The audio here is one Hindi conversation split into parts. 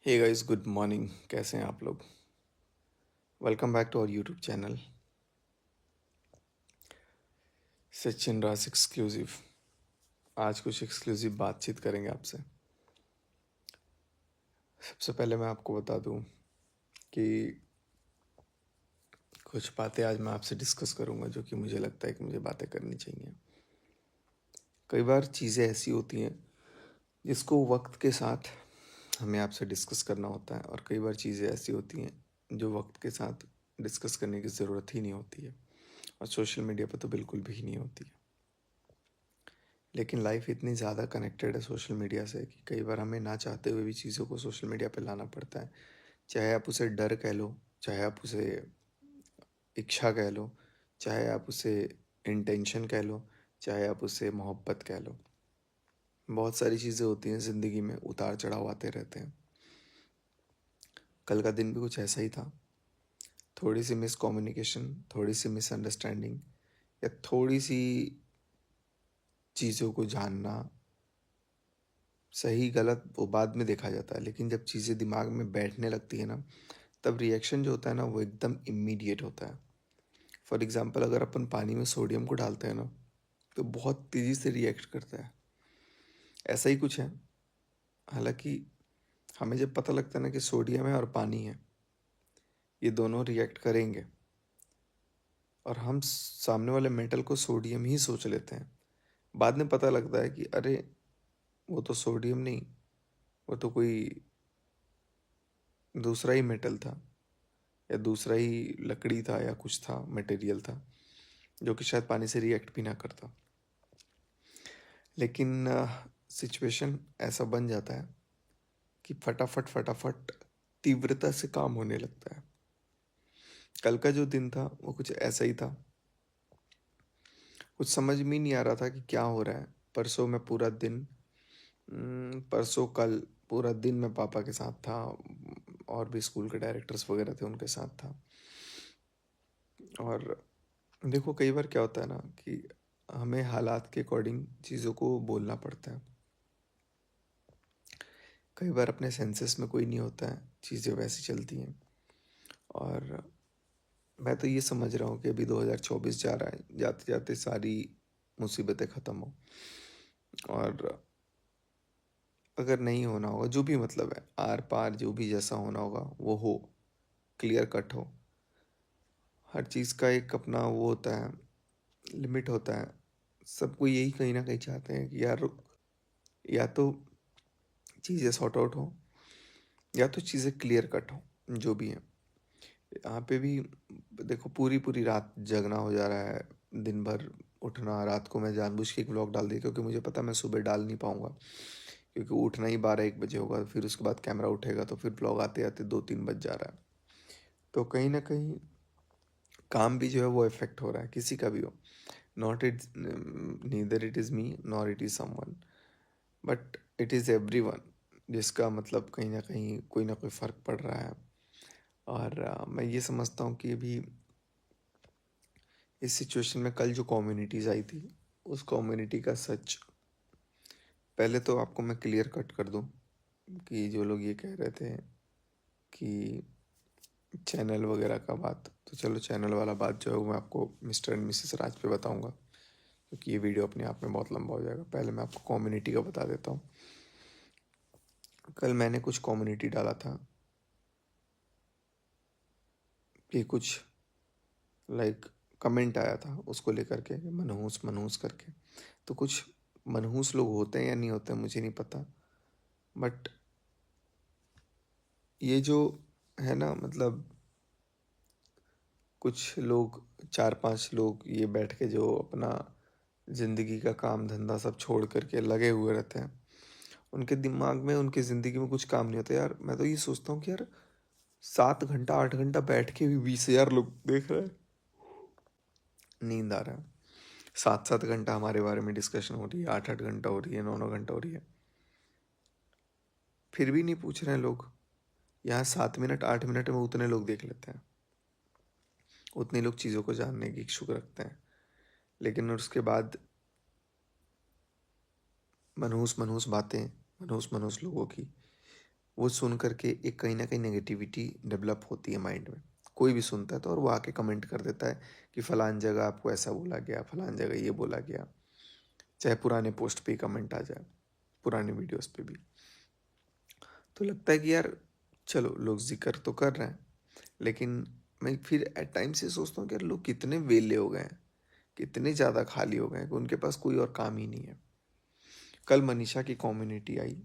Hey guys, good morning. कैसे हैं आप लोग? Welcome back to our YouTube channel Sachin Raj exclusive. आज कुछ एक्सक्लूसिव बातचीत करेंगे आपसे। सबसे पहले मैं आपको बता दूं कि कुछ बातें आज मैं आपसे डिस्कस करूंगा जो कि मुझे लगता है कि मुझे बातें करनी चाहिए। कई बार चीज़ें ऐसी होती हैं जिसको वक्त के साथ हमें आपसे डिस्कस करना होता है, और कई बार चीज़ें ऐसी होती हैं जो वक्त के साथ डिस्कस करने की ज़रूरत ही नहीं होती है, और सोशल मीडिया पर तो बिल्कुल भी नहीं होती है। लेकिन लाइफ इतनी ज़्यादा कनेक्टेड है सोशल मीडिया से कि कई बार हमें ना चाहते हुए भी चीज़ों को सोशल मीडिया पे लाना पड़ता है। चाहे आप उसे डर कह लो, चाहे आप उसे इच्छा कह लो, चाहे आप उसे इंटेंशन कह लो, चाहे आप उसे मोहब्बत कह लो। बहुत सारी चीज़ें होती हैं ज़िंदगी में, उतार चढ़ाव आते रहते हैं। कल का दिन भी कुछ ऐसा ही था। थोड़ी सी मिसकम्युनिकेशन, थोड़ी सी मिसअंडरस्टैंडिंग, या थोड़ी सी चीज़ों को जानना, सही गलत वो बाद में देखा जाता है, लेकिन जब चीज़ें दिमाग में बैठने लगती है ना, तब रिएक्शन जो होता है ना वो एकदम इमीडिएट होता है। फॉर एग्जांपल, अगर अपन पानी में सोडियम को डालते हैं ना, तो बहुत तेज़ी से रिएक्ट करता है। ऐसा ही कुछ है। हालांकि हमें जब पता लगता है ना कि सोडियम है और पानी है, ये दोनों रिएक्ट करेंगे, और हम सामने वाले मेटल को सोडियम ही सोच लेते हैं, बाद में पता लगता है कि अरे वो तो सोडियम नहीं, वो तो कोई दूसरा ही मेटल था, या दूसरा ही लकड़ी था, या कुछ था, मटेरियल था, जो कि शायद पानी से रिएक्ट भी ना करता। लेकिन सिचुएशन ऐसा बन जाता है कि फटाफट फटाफट तीव्रता से काम होने लगता है। कल का जो दिन था वो कुछ ऐसा ही था। कुछ समझ में ही नहीं आ रहा था कि क्या हो रहा है। परसों मैं पूरा दिन परसों कल पूरा दिन मैं पापा के साथ था, और भी स्कूल के डायरेक्टर्स वगैरह थे उनके साथ था। और देखो, कई बार क्या होता है ना कि हमें हालात के अकॉर्डिंग चीज़ों को बोलना पड़ता है। कई बार अपने सेंसेस में कोई नहीं होता है, चीज़ें वैसी चलती हैं। और मैं तो ये समझ रहा हूँ कि अभी 2024 जा रहा है, जाते जाते सारी मुसीबतें ख़त्म हो। और अगर नहीं होना होगा, जो भी मतलब है, आर पार जो भी जैसा होना होगा वो हो, क्लियर कट हो। हर चीज़ का एक अपना वो होता है, लिमिट होता है। सबको यही कहीं ना कहीं चाहते हैं कि यार, या तो चीज़ें सॉर्ट आउट हो, या तो चीज़ें क्लियर कट हो, जो भी है। यहाँ पे भी देखो, पूरी पूरी रात जगना हो जा रहा है, दिन भर उठना। रात को मैं जानबूझ के एक व्लॉग डाल दिया, क्योंकि मुझे पता मैं सुबह डाल नहीं पाऊँगा, क्योंकि उठना ही 12-1 बजे होगा, फिर उसके बाद कैमरा उठेगा, तो फिर व्लॉग आते आते 2-3 बज जा रहा है। तो कहीं ना कहीं काम भी जो है वो इफेक्ट हो रहा है, किसी का भी हो। Not it, neither it is me nor it is someone, but it is every one, जिसका मतलब कहीं ना कोई फ़र्क पड़ रहा है। और मैं ये समझता हूँ कि अभी इस सिचुएशन में कल जो कम्युनिटीज़ आई थी, उस कम्युनिटी का सच पहले तो आपको मैं क्लियर कट कर दूं कि जो लोग ये कह रहे थे कि चैनल वगैरह का बात, तो चलो चैनल वाला बात जो है वो मैं आपको मिस्टर एंड मिसेस राज पे बताऊंगा, क्योंकि ये वीडियो अपने आप में बहुत लंबा हो जाएगा। पहले मैं आपको कम्युनिटी का बता देता हूँ। कल मैंने कुछ कम्युनिटी डाला था कि कुछ लाइक कमेंट आया था उसको लेकर के, मनहूस मनहूस करके। तो कुछ मनहूस लोग होते हैं या नहीं होते हैं मुझे नहीं पता, बट ये जो है ना, मतलब कुछ लोग, 4-5 लोग ये बैठ के जो अपना ज़िंदगी का काम धंधा सब छोड़ करके लगे हुए रहते हैं, उनके दिमाग में, उनकी ज़िंदगी में कुछ काम नहीं होता। यार मैं तो ये सोचता हूँ कि यार, 7 घंटा 8 घंटा बैठ के भी 20,000 लोग देख रहे हैं, नींद आ रहा है। 7-7 घंटा हमारे बारे में डिस्कशन हो रही है, 8-8 घंटा हो रही है, 9-9 घंटा हो रही है, फिर भी नहीं पूछ रहे हैं लोग। यहाँ 7 मिनट 8 मिनट में उतने लोग देख लेते हैं, उतने लोग चीज़ों को जानने की इच्छुक रखते हैं। लेकिन उसके बाद मनहूस मनहूस बातें, मनहूस मनहूस लोगों की, वो सुन करके एक कहीं न कहीं नेगेटिविटी डेवलप होती है माइंड में। कोई भी सुनता है तो और वो आके कमेंट कर देता है कि फलान जगह आपको ऐसा बोला गया, फलान जगह ये बोला गया। चाहे पुराने पोस्ट पे ही कमेंट आ जाए, पुराने वीडियोज़ पे भी। तो लगता है कि यार चलो लोग ज़िक्र तो कर रहे हैं, लेकिन मैं फिर एट टाइम्स ये सोचता हूँ कि यार लोग कितने वेले हो गए हैं, कितने ज़्यादा खाली हो गए हैं कि उनके पास कोई और काम ही नहीं है। कल मनीषा की कम्युनिटी आई,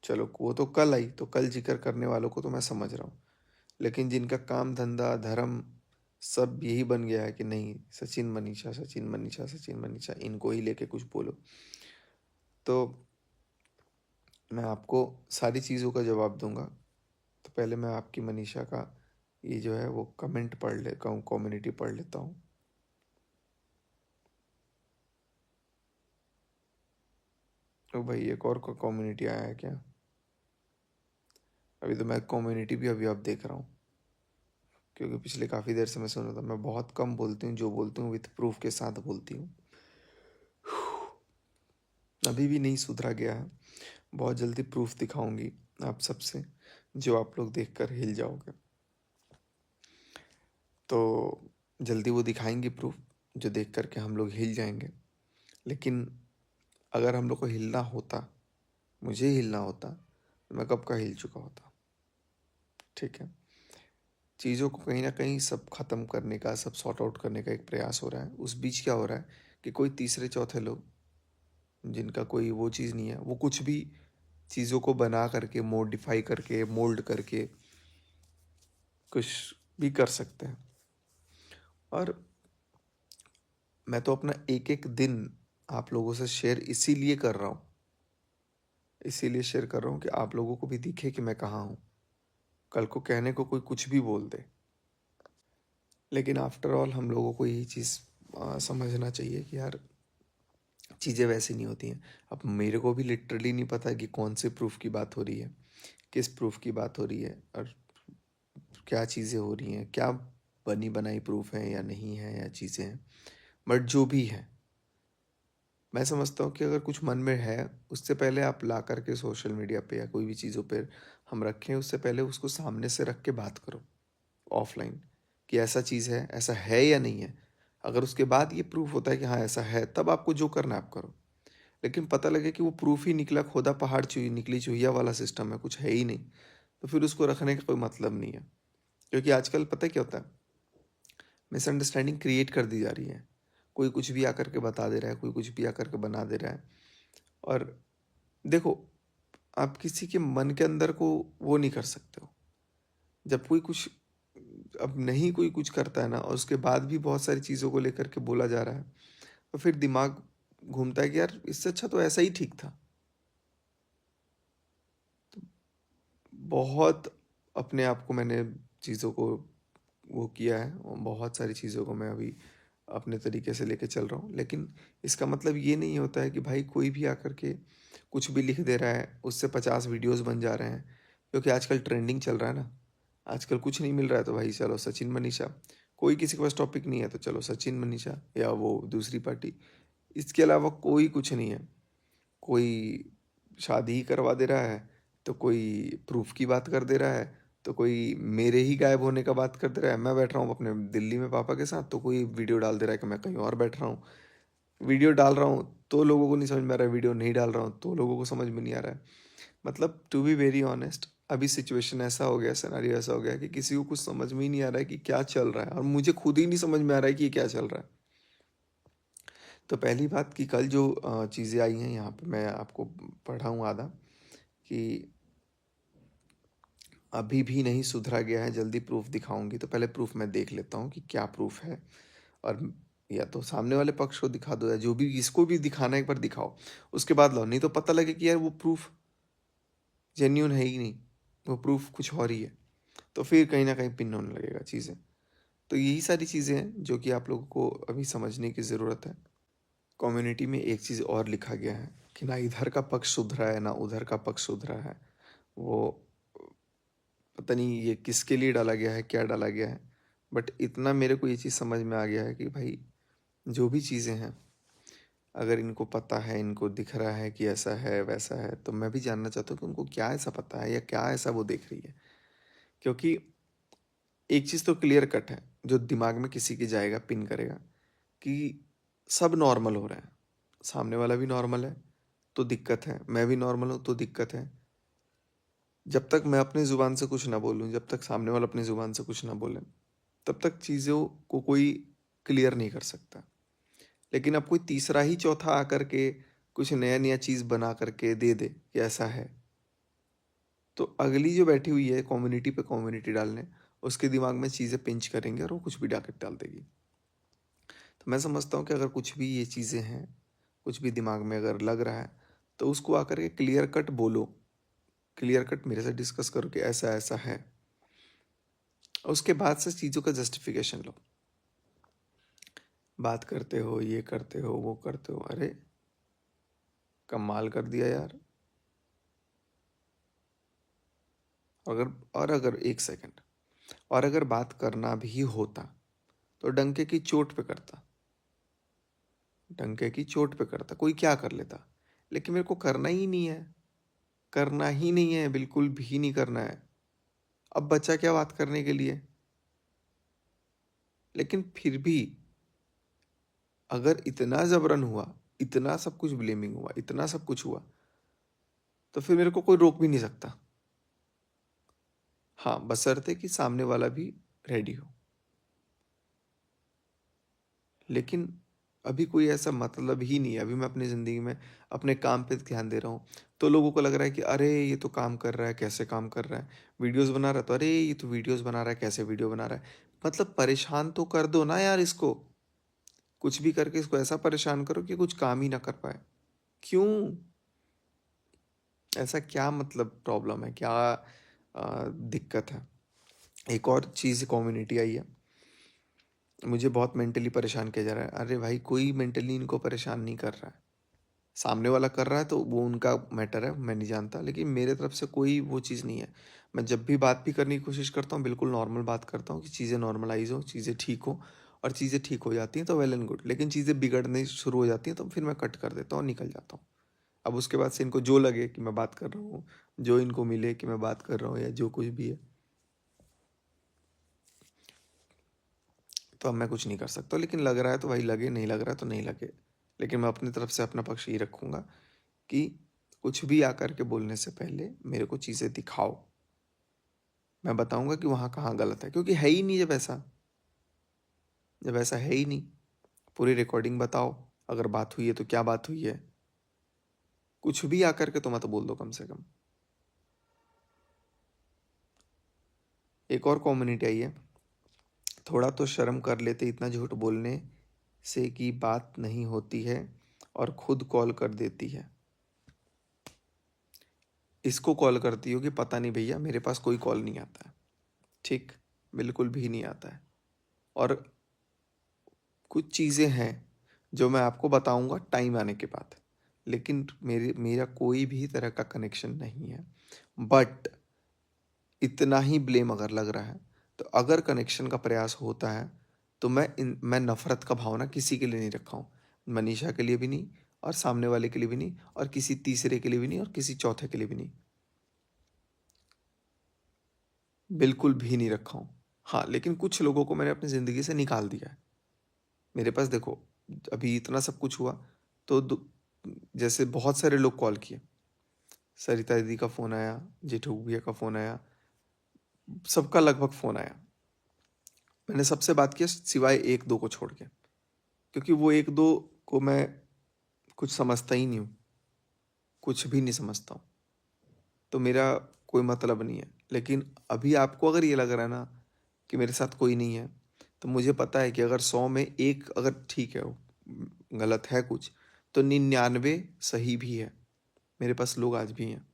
चलो वो तो कल आई, तो कल जिक्र करने वालों को तो मैं समझ रहा हूँ। लेकिन जिनका काम धंधा धर्म सब यही बन गया है कि नहीं, सचिन मनीषा, सचिन मनीषा, सचिन मनीषा, इनको ही लेके कुछ बोलो, तो मैं आपको सारी चीज़ों का जवाब दूंगा। तो पहले मैं आपकी मनीषा का ये जो है वो कमेंट पढ़ लेता हूँ, कम्युनिटी पढ़ लेता हूँ। ओ भाई, एक और कम्युनिटी आया है क्या? अभी तो मैं कम्युनिटी भी अभी अब देख रहा हूँ, क्योंकि पिछले काफ़ी देर से मैं सुन रहा था। मैं बहुत कम बोलती हूँ, जो बोलती हूँ विथ प्रूफ के साथ बोलती हूँ। अभी भी नहीं सुधरा गया है। बहुत जल्दी प्रूफ दिखाऊंगी आप सबसे, जो आप लोग देखकर हिल जाओगे। तो जल्दी वो दिखाएंगी प्रूफ, जो देख करके हम लोग हिल जाएंगे। लेकिन अगर हम लोग को हिलना होता, मुझे हिलना होता, तो मैं कब का हिल चुका होता। ठीक है, चीज़ों को कहीं ना कहीं सब ख़त्म करने का, सब सॉर्ट आउट करने का एक प्रयास हो रहा है। उस बीच क्या हो रहा है कि कोई तीसरे चौथे लोग, जिनका कोई वो चीज़ नहीं है, वो कुछ भी चीज़ों को बना करके, मॉडिफाई करके, मोल्ड करके कुछ भी कर सकते हैं। और मैं तो अपना एक एक दिन आप लोगों से शेयर इसीलिए कर रहा हूँ, इसीलिए शेयर कर रहा हूँ कि आप लोगों को भी दिखे कि मैं कहाँ हूँ। कल को कहने को कोई कुछ भी बोल दे, लेकिन आफ्टर ऑल हम लोगों को यही चीज़ समझना चाहिए कि यार चीज़ें वैसी नहीं होती हैं। अब मेरे को भी लिटरली नहीं पता कि कौन से प्रूफ की बात हो रही है, किस प्रूफ की बात हो रही है, और क्या चीज़ें हो रही हैं, क्या बनी बनाई प्रूफ है या नहीं है, या चीज़ें हैं। बट जो भी है, मैं समझता हूँ कि अगर कुछ मन में है, उससे पहले आप ला करके सोशल मीडिया पे या कोई भी चीज़ों पे हम रखें, उससे पहले उसको सामने से रख के बात करो ऑफलाइन, कि ऐसा चीज़ है, ऐसा है या नहीं है। अगर उसके बाद ये प्रूफ होता है कि हाँ ऐसा है, तब आपको जो करना है आप करो। लेकिन पता लगे कि वो प्रूफ ही निकला खोदा पहाड़ चूही निकली चूहिया वाला सिस्टम है, कुछ है ही नहीं, तो फिर उसको रखने का कोई मतलब नहीं है। क्योंकि आजकल पता है क्या होता है, मिसअंडरस्टैंडिंग क्रिएट कर दी जा रही है। कोई कुछ भी आकर के बता दे रहा है, कोई कुछ भी आकर के बना दे रहा है। और देखो, आप किसी के मन के अंदर को वो नहीं कर सकते हो। जब कोई कुछ, अब नहीं कोई कुछ करता है ना, और उसके बाद भी बहुत सारी चीज़ों को लेकर के बोला जा रहा है, तो फिर दिमाग घूमता है कि यार इससे अच्छा तो ऐसा ही ठीक था। बहुत अपने आप को मैंने चीज़ों को वो किया है, और बहुत सारी चीज़ों को मैं अभी अपने तरीके से लेके चल रहा हूँ। लेकिन इसका मतलब ये नहीं होता है कि भाई कोई भी आकर के कुछ भी लिख दे रहा है, उससे 50 वीडियोस बन जा रहे हैं। क्योंकि आजकल ट्रेंडिंग चल रहा है ना, आजकल कुछ नहीं मिल रहा है तो भाई चलो सचिन मनीषा। कोई किसी के पास टॉपिक नहीं है तो चलो सचिन मनीषा या वो दूसरी पार्टी। इसके अलावा कोई कुछ नहीं है। कोई शादी ही करवा दे रहा है, तो कोई प्रूफ की बात कर दे रहा है, तो कोई मेरे ही गायब होने का बात कर दे रहा है। मैं बैठ रहा हूँ अपने दिल्ली में पापा के साथ, तो कोई वीडियो डाल दे रहा है कि मैं कहीं और बैठ रहा हूँ। वीडियो डाल रहा हूँ तो लोगों को नहीं समझ में आ रहा है, वीडियो नहीं डाल रहा हूँ तो लोगों को समझ में नहीं आ रहा है। मतलब टू बी वेरी ऑनेस्ट, अभी सिचुएशन ऐसा हो गया, सिनेरियो ऐसा हो गया कि किसी को कुछ समझ में ही नहीं आ रहा है कि क्या चल रहा है, और मुझे खुद ही नहीं समझ में आ रहा है कि ये क्या चल रहा है। तो पहली बात कि कल जो चीज़ें आई हैं यहाँ पे, मैं आपको पढ़ा हूँ आधा, कि अभी भी नहीं सुधरा गया है, जल्दी प्रूफ दिखाऊंगी। तो पहले प्रूफ मैं देख लेता हूँ कि क्या प्रूफ है। और या तो सामने वाले पक्ष को दिखा दो, या जो भी जिसको भी दिखाना है एक बार दिखाओ, उसके बाद लाओ। नहीं तो पता लगे कि यार वो प्रूफ जेन्यून है ही नहीं, वो प्रूफ कुछ और ही है, तो फिर कहीं ना कहीं पिन होने लगेगा चीज़ें। तो यही सारी चीज़ें हैं जो कि आप लोगों को अभी समझने की ज़रूरत है। कम्युनिटी में एक चीज़ और लिखा गया है कि ना इधर का पक्ष सुधरा है, ना उधर का पक्ष सुधरा है। वो पता नहीं ये किसके लिए डाला गया है, क्या डाला गया है। बट इतना मेरे को ये चीज़ समझ में आ गया है कि भाई जो भी चीज़ें हैं, अगर इनको पता है, इनको दिख रहा है कि ऐसा है वैसा है, तो मैं भी जानना चाहता हूँ कि उनको क्या ऐसा पता है या क्या ऐसा वो देख रही है। क्योंकि एक चीज़ तो क्लियर कट है, जो दिमाग में किसी के जाएगा, पिन करेगा कि सब नॉर्मल हो रहा है। सामने वाला भी नॉर्मल है तो दिक्कत है, मैं भी नॉर्मल हूँ तो दिक्कत है। जब तक मैं अपनी ज़ुबान से कुछ ना बोलूँ, जब तक सामने वाला अपनी ज़ुबान से कुछ ना बोले, तब तक चीज़ों को कोई क्लियर नहीं कर सकता। लेकिन अब कोई तीसरा ही चौथा आकर के कुछ नया-नया चीज़ बना करके दे दे कि ऐसा है, तो अगली जो बैठी हुई है कम्युनिटी पे कम्युनिटी डालने, उसके दिमाग में चीज़ें पिंच करेंगे और वो कुछ भी डाल देगी। तो मैं समझता हूँ कि अगर कुछ भी ये चीज़ें हैं, कुछ भी दिमाग में अगर लग रहा है, तो उसको आकर के क्लियर कट बोलो, क्लियर कट मेरे से डिस्कस करो कि ऐसा-ऐसा है। और उसके बाद से चीज़ों का जस्टिफिकेशन लो। बात करते हो, ये करते हो, वो करते हो, अरे! कमाल कर दिया यार। अगर 1 सेकंड, और अगर बात करना भी होता, तो डंके की चोट पे करता, डंके की चोट पे करता, कोई क्या कर लेता। लेकिन मेरे को करना ही नहीं है, करना ही नहीं है, बिल्कुल भी नहीं करना है। अब बचा क्या बात करने के लिए? लेकिन फिर भी अगर इतना ज़बरन हुआ, इतना सब कुछ ब्लेमिंग हुआ, इतना सब कुछ हुआ, तो फिर मेरे को कोई रोक भी नहीं सकता। हाँ, बशर्ते कि सामने वाला भी रेडी हो। लेकिन अभी कोई ऐसा मतलब ही नहीं है। अभी मैं अपनी ज़िंदगी में अपने काम पे ध्यान दे रहा हूँ, तो लोगों को लग रहा है कि अरे! ये तो काम कर रहा है, कैसे काम कर रहा है? वीडियोज़ बना रहा है तो अरे! ये तो वीडियोज़ बना रहा है, कैसे वीडियो बना रहा है? मतलब परेशान तो कर दो ना यार इसको। कुछ भी करके इसको ऐसा परेशान करो कि कुछ काम ही ना कर पाए। क्यों? ऐसा क्या मतलब प्रॉब्लम है? क्या दिक्कत है? एक और चीज़ कम्युनिटी आई है। मुझे बहुत मेंटली परेशान किया जा रहा है। अरे भाई, कोई मेंटली इनको परेशान नहीं कर रहा है। सामने वाला कर रहा है तो वो उनका मैटर है, मैं नहीं जानता, लेकिन मेरे तरफ से कोई वो चीज़ नहीं है। मैं जब भी बात भी करने की कोशिश करता हूँ, बिल्कुल नॉर्मल बात करता हूँ कि चीज़ें नॉर्मलाइज़ हों, चीज़ें ठीक हों, और चीज़ें ठीक हो जाती हैं तो वेल एंड गुड। लेकिन चीज़ें बिगड़ने शुरू हो जाती हैं तो फिर मैं कट कर देता हूँ और निकल जाता हूँ। अब उसके बाद से इनको जो लगे कि मैं बात कर रहा हूँ, जो इनको मिले कि मैं बात कर रहा हूँ या जो कुछ भी है, तो अब मैं कुछ नहीं कर सकता। लेकिन लग रहा है तो भाई लगे, नहीं लग रहा है तो नहीं लगे। लेकिन मैं अपनी तरफ से अपना पक्ष ये रखूँगा कि कुछ भी आकर के बोलने से पहले मेरे को चीज़ें दिखाओ। मैं बताऊँगा कि वहाँ कहाँ गलत है, क्योंकि है ही नहीं जब ऐसा। जब ऐसा है ही नहीं, पूरी रिकॉर्डिंग बताओ, अगर बात हुई है तो क्या बात हुई है। कुछ भी आकर के तो मत बोल दो कम से कम। एक और कम्युनिटी आई है, थोड़ा तो शर्म कर लेते, इतना झूठ बोलने से कि बात नहीं होती है और खुद कॉल कर देती है। इसको कॉल करती हो कि पता नहीं भैया, मेरे पास कोई कॉल नहीं आता है। ठीक, बिल्कुल भी नहीं आता है। और कुछ चीज़ें हैं जो मैं आपको बताऊंगा टाइम आने के बाद, लेकिन मेरा कोई भी तरह का कनेक्शन नहीं है। बट इतना ही ब्लेम अगर लग रहा है, तो अगर कनेक्शन का प्रयास होता है, तो मैं नफ़रत का भावना किसी के लिए नहीं रखा हूँ। मनीषा के लिए भी नहीं, और सामने वाले के लिए भी नहीं, और किसी तीसरे के लिए भी नहीं, और किसी चौथे के लिए भी नहीं। बिल्कुल भी नहीं रखा हूँ। हाँ, लेकिन कुछ लोगों को मैंने अपनी ज़िंदगी से निकाल दिया है। मेरे पास देखो, अभी इतना सब कुछ हुआ, तो जैसे बहुत सारे लोग कॉल किए। सरिता दीदी का फ़ोन आया, जेठू भैया का फ़ोन आया, सबका लगभग फ़ोन आया। मैंने सबसे बात किया सिवाय 1-2 को छोड़ के, क्योंकि वो 1-2 को मैं कुछ समझता ही नहीं हूँ, कुछ भी नहीं समझता हूँ, तो मेरा कोई मतलब नहीं है। लेकिन अभी आपको अगर ये लग रहा है ना कि मेरे साथ कोई नहीं है, तो मुझे पता है कि अगर 100 में 1 अगर ठीक है, वो गलत है कुछ, तो 99 सही भी है। मेरे पास लोग आज भी हैं,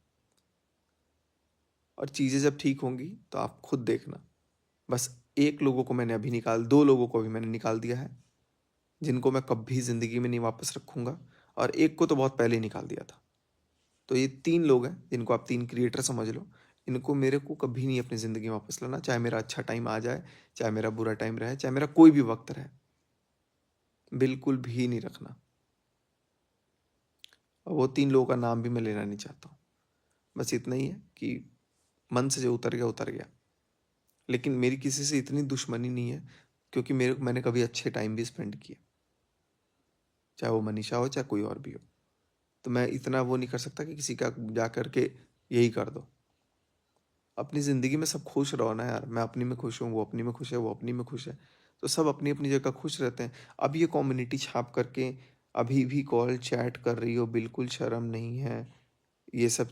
और चीज़ें जब ठीक होंगी तो आप खुद देखना। बस 1 लोगों को मैंने अभी 2 लोगों को अभी मैंने निकाल दिया है, जिनको मैं कभी ज़िंदगी में नहीं वापस रखूँगा, और 1 को तो बहुत पहले ही निकाल दिया था। तो ये 3 लोग हैं, जिनको आप 3 क्रिएटर समझ लो। इनको मेरे को कभी नहीं अपनी ज़िंदगी में वापस लाना, चाहे मेरा अच्छा टाइम आ जाए, चाहे मेरा बुरा टाइम रहे, चाहे मेरा कोई भी वक़्त रहे। बिल्कुल भी नहीं रखना। और वो 3 लोगों का नाम भी मैं लेना नहीं चाहता हूँ। बस इतना ही है कि मन से जो उतर गया। लेकिन मेरी किसी से इतनी दुश्मनी नहीं है, क्योंकि मैंने कभी अच्छे टाइम भी स्पेंड किए। चाहे वो मनीषा हो, चाहे कोई और भी हो। तो मैं इतना वो नहीं कर सकता कि किसी का जा कर के यही कर दो। अपनी ज़िंदगी में सब खुश रहो ना यार। मैं अपनी में खुश हूँ, वो अपनी में खुश है, वो अपनी में खुश है। तो सब अपनी-अपनी जगह खुश रहते हैं। अब ये कम्युनिटी छाप करके अभी भी कॉल चैट कर रही हो, बिल्कुल शर्म नहीं है। ये सब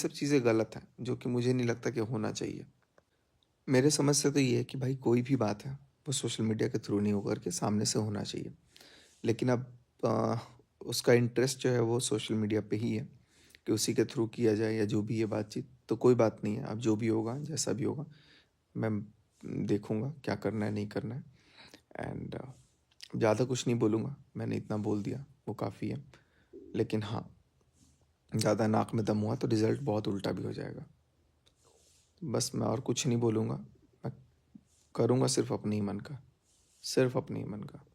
चीज़ें गलत हैं, जो कि मुझे नहीं लगता कि होना चाहिए। मेरे समझ से तो ये है कि भाई कोई भी बात है, वो सोशल मीडिया के थ्रू नहीं होकर के सामने से होना चाहिए। लेकिन अब अ, उसका इंटरेस्ट जो है वो सोशल मीडिया पे ही है, कि उसी के थ्रू किया जाए या जो भी है बातचीत। तो कोई बात नहीं है, अब जो भी होगा, जैसा भी होगा, मैं देखूँगा क्या करना है, नहीं करना है। एंड ज़्यादा कुछ नहीं बोलूँगा, मैंने इतना बोल दिया, वो काफ़ी है। लेकिन हाँ, ज़्यादा नाक में दम हुआ तो रिज़ल्ट बहुत उल्टा भी हो जाएगा। बस मैं और कुछ नहीं बोलूँगा, मैं करूँगा सिर्फ़ अपने ही मन का, सिर्फ़ अपने ही मन का।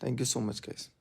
Thank you so much guys.